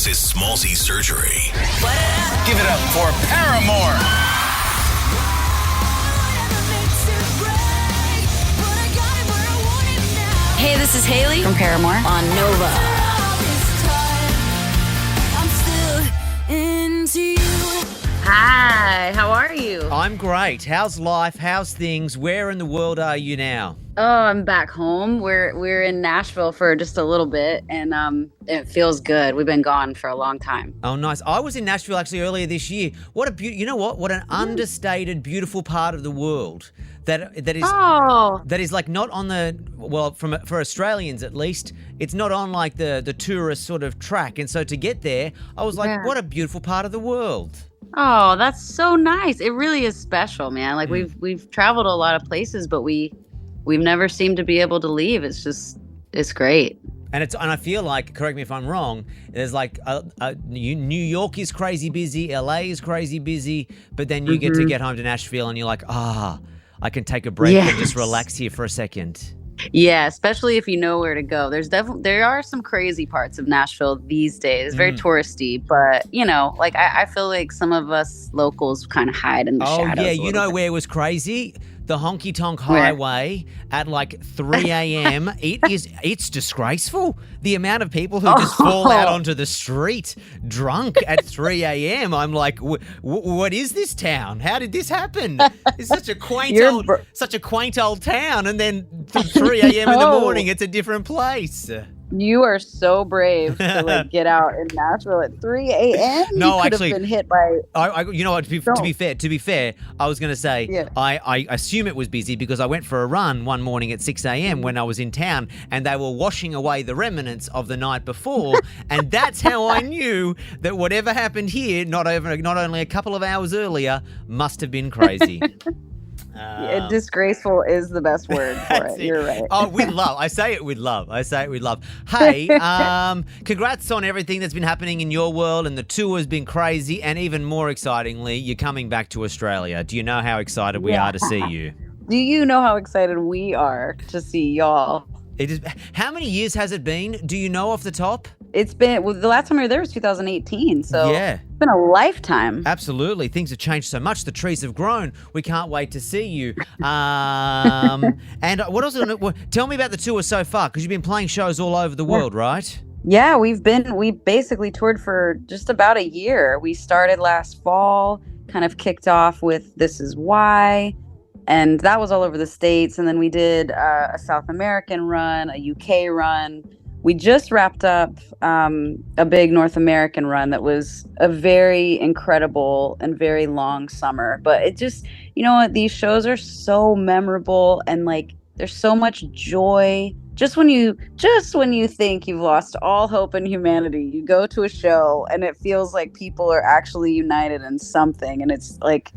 This is Smallzy Surgery. Give it up for Paramore. Hey, this is Hayley from Paramore on Nova. Hi, how are you? I'm great. How's life? How's things? Where in the world are you now? Oh, I'm back home. We're in Nashville for just a little bit, and it feels good. We've been gone for a long time. Oh, nice. I was in Nashville actually earlier this year. What a you know what an understated, beautiful part of the world that is like not on the for Australians at least. It's not on like the tourist sort of track, and so to get there, I was like, what a beautiful part of the world. Oh, that's so nice. It really is special, man. Like we've traveled a lot of places, but we've never seemed to be able to leave. It's great. And I feel like, correct me if I'm wrong, there's like New York is crazy busy, LA is crazy busy, but then you get to get home to Nashville and you're like, I can take a break and just relax here for a second. Yeah, especially if you know where to go. There are some crazy parts of Nashville these days. It's very touristy, but like I feel like some of us locals kind of hide in the shadows. Oh yeah, you know where it was crazy? The Honky Tonk Highway at like 3 a.m. It's disgraceful. The amount of people who just fall out onto the street drunk at 3 a.m. I'm like, what is this town? How did this happen? It's such a quaint old town, and then 3 a.m. in the morning, it's a different place. You are so brave to get out in Nashville at 3 a.m. No, you could actually, have been hit by. You know what? To be fair, I was going to say I assume it was busy because I went for a run one morning at 6 a.m. when I was in town, and they were washing away the remnants of the night before, and that's how I knew that whatever happened here, not only a couple of hours earlier, must have been crazy. Disgraceful is the best word for it. You're right. I say it with love. Hey, congrats on everything that's been happening in your world, and the tour has been crazy, and even more excitingly, you're coming back to Australia. Do you know how excited we are to see you? Do you know how excited we are to see y'all? How many years has it been? Do you know off the top? It's been, the last time we were there was 2018, so it's been a lifetime. Absolutely. Things have changed so much. The trees have grown. We can't wait to see you. And what else? Tell me about the tour so far, because you've been playing shows all over the world, right? Yeah, we basically toured for just about a year. We started last fall, kind of kicked off with This Is Why, and that was all over the States. And then we did a South American run, a UK run. We just wrapped up a big North American run that was a very incredible and very long summer. But it just, these shows are so memorable, and like there's so much joy. Just when you think you've lost all hope in humanity, you go to a show and it feels like people are actually united in something, and it's like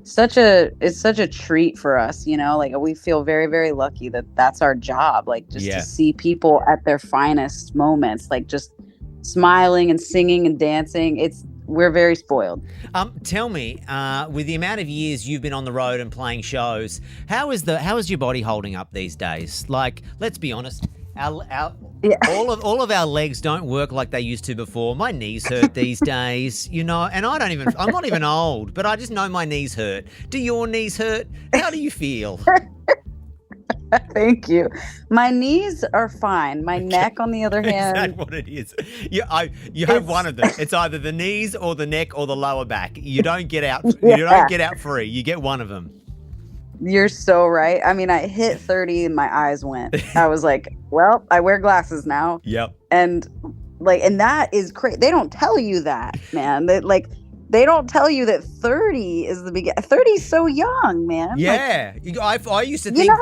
it's such a treat for us, like we feel very, very lucky that that's our job, like just to see people at their finest moments, like just smiling and singing and dancing. We're very spoiled. Tell me, with the amount of years you've been on the road and playing shows, how is your body holding up these days? Like, let's be honest, all of our legs don't work like they used to before. My knees hurt these days, and I'm not even old, but I just know my knees hurt. Do your knees hurt? How do you feel? Thank you. My knees are fine. My neck, on the other hand. Is that what it is? You have one of them. It's either the knees or the neck or the lower back. You don't get out. You don't get out free. You get one of them. You're so right. I mean, I hit 30 and my eyes went. I was like, well, I wear glasses now. Yep. And that is crazy. They don't tell you that, man. They don't tell you that 30 is the beginning. 30 is so young, man. Yeah. I used to think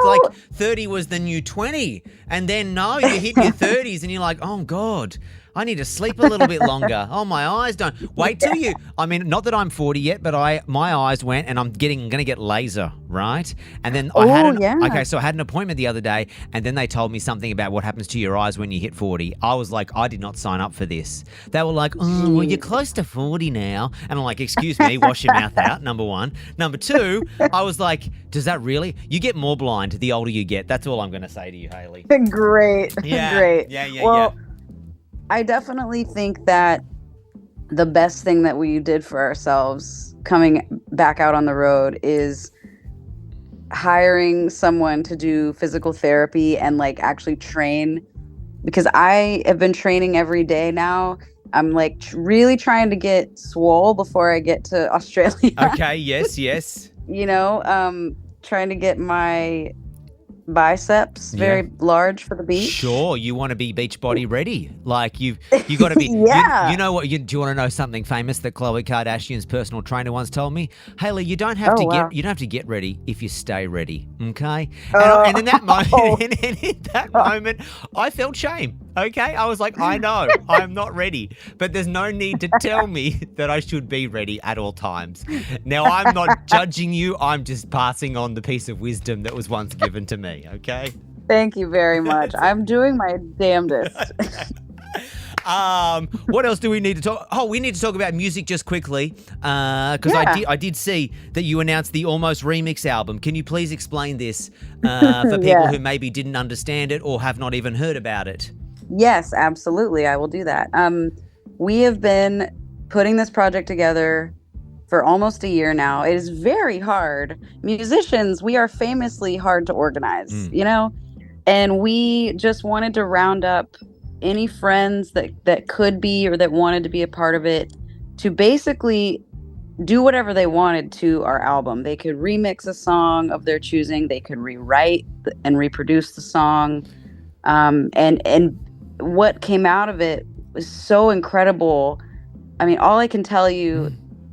30 was the new 20. And then no, you hit your 30s and you're like, oh God, I need to sleep a little bit longer. Oh, my eyes don't. Wait till not that I'm 40 yet, but my eyes went, and I'm going to get laser, right? And then I had an appointment the other day, and then they told me something about what happens to your eyes when you hit 40. I was like, I did not sign up for this. They were like, oh, well, you're close to 40 now. And I'm like, excuse me, wash your mouth out, number one. Number two, I was like, does that really? You get more blind the older you get. That's all I'm going to say to you, Hayley. Great. Yeah. Great. Yeah. Well, I definitely think that the best thing that we did for ourselves coming back out on the road is hiring someone to do physical therapy and like actually train, because I have been training every day now. I'm like really trying to get swole before I get to Australia. Okay, yes. Trying to get my biceps very large for the beach. Sure, you want to be beach body ready. Like you got to be. Yeah. You know what? Do you want to know something famous that Khloe Kardashian's personal trainer once told me? Hayley, you don't have to get ready if you stay ready. Okay. And in that moment, I felt shame. Okay, I was like, I know I'm not ready, but there's no need to tell me that I should be ready at all times. Now, I'm not judging you. I'm just passing on the piece of wisdom that was once given to me. Okay. Thank you very much. I'm doing my damnedest. What else do we need to talk? Oh, we need to talk about music just quickly, because I did see that you announced the Almost Remix album. Can you please explain this for people who maybe didn't understand it or have not even heard about it? Yes, absolutely. I will do that. We have been putting this project together for almost a year now. It is very hard. Musicians, we are famously hard to organize, and we just wanted to round up any friends that could be or that wanted to be a part of it to basically do whatever they wanted to our album. They could remix a song of their choosing. They could rewrite and reproduce the song. And what came out of it was so incredible. I mean, all I can tell you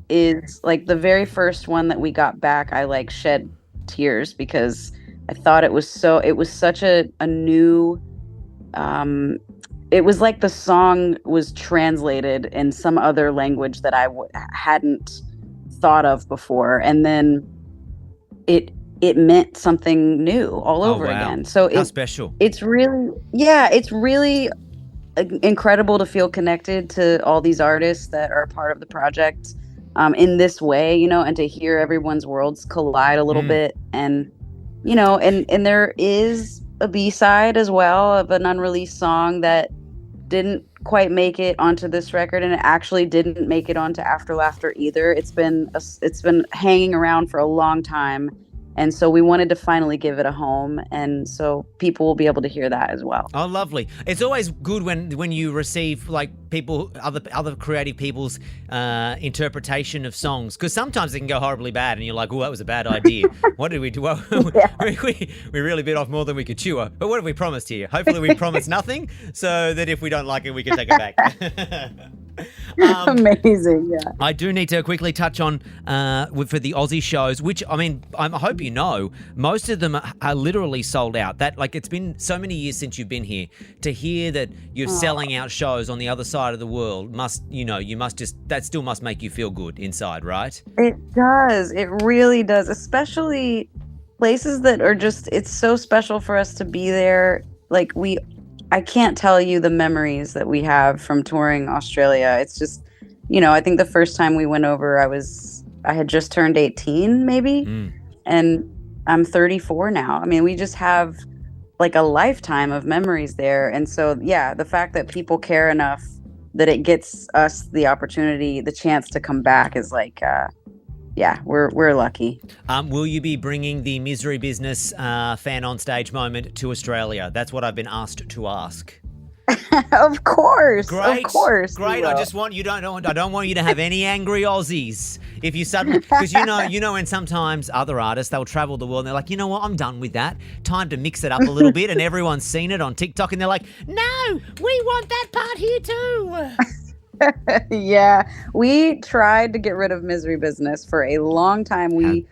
is like the very first one that we got back, I like shed tears because I thought it was such a new, it was like the song was translated in some other language that I hadn't thought of before. And then it meant something new all over again. So how special. It's really incredible to feel connected to all these artists that are part of the project in this way, and to hear everyone's worlds collide a little bit. And, and there is a B-side as well of an unreleased song that didn't quite make it onto this record, and it actually didn't make it onto After Laughter either. It's been hanging around for a long time. And so we wanted to finally give it a home, and so people will be able to hear that as well. Oh, lovely! It's always good when you receive like other creative people's interpretation of songs, because sometimes it can go horribly bad, and you're like, "Oh, that was a bad idea. What did we do? Well, we really bit off more than we could chew. But what have we promised here? Hopefully, we promised nothing, so that if we don't like it, we can take it back." Amazing, yeah. I do need to quickly touch on for the Aussie shows, which I hope you know, most of them are literally sold out. That like it's been so many years since you've been here. To hear that you're selling out shows on the other side of the world that still must make you feel good inside, right? It does. It really does. Especially places that are just. It's so special for us to be there. Like I can't tell you the memories that we have from touring Australia. It's just, I think the first time we went over, I had just turned 18 maybe, and I'm 34 now. I mean, we just have like a lifetime of memories there. And so, yeah, the fact that people care enough that it gets us the opportunity, the chance to come back is like, yeah, we're lucky. Will you be bringing the Misery Business fan on stage moment to Australia? That's what I've been asked to ask. Of course. Great. Of course. Great. I just want I don't want you to have any angry Aussies. If you suddenly, because when sometimes other artists, they'll travel the world and they're like, you know what, I'm done with that. Time to mix it up a little bit, and everyone's seen it on TikTok and they're like, no, we want that part here too. Yeah, we tried to get rid of Misery Business for a long time. We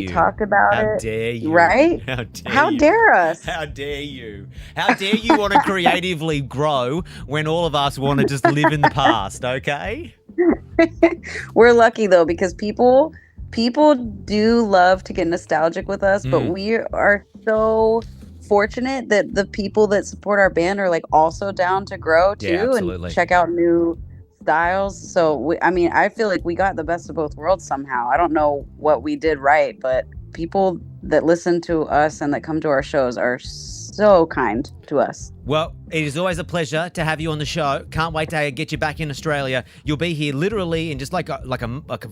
talked about it. How dare you? Right? How dare us? How dare you? How dare you want to creatively grow when all of us want to just live in the past, okay? We're lucky though, because people do love to get nostalgic with us, but we are so fortunate that the people that support our band are like also down to grow too, and check out new styles. So I feel like we got the best of both worlds somehow. I don't know what we did right, but people that listen to us and that come to our shows are so kind to us. Well, it is always a pleasure to have you on the show. Can't wait to get you back in Australia. You'll be here literally in just like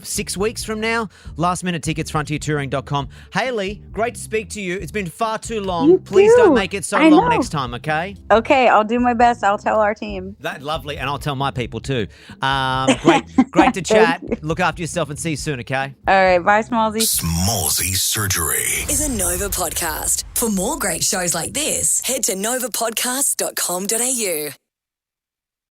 6 weeks from now. Last minute tickets, frontiertouring.com. Hayley, great to speak to you. It's been far too long. You Please too. don't make it so I long know. next time, okay? Okay, I'll do my best. I'll tell our team. That's lovely, and I'll tell my people too. Great to chat. Look after yourself and see you soon, okay? All right, bye, Smallzy. Smallzy Surgery. Is a Nova podcast. For more great shows like this, head to novapodcast.com.au.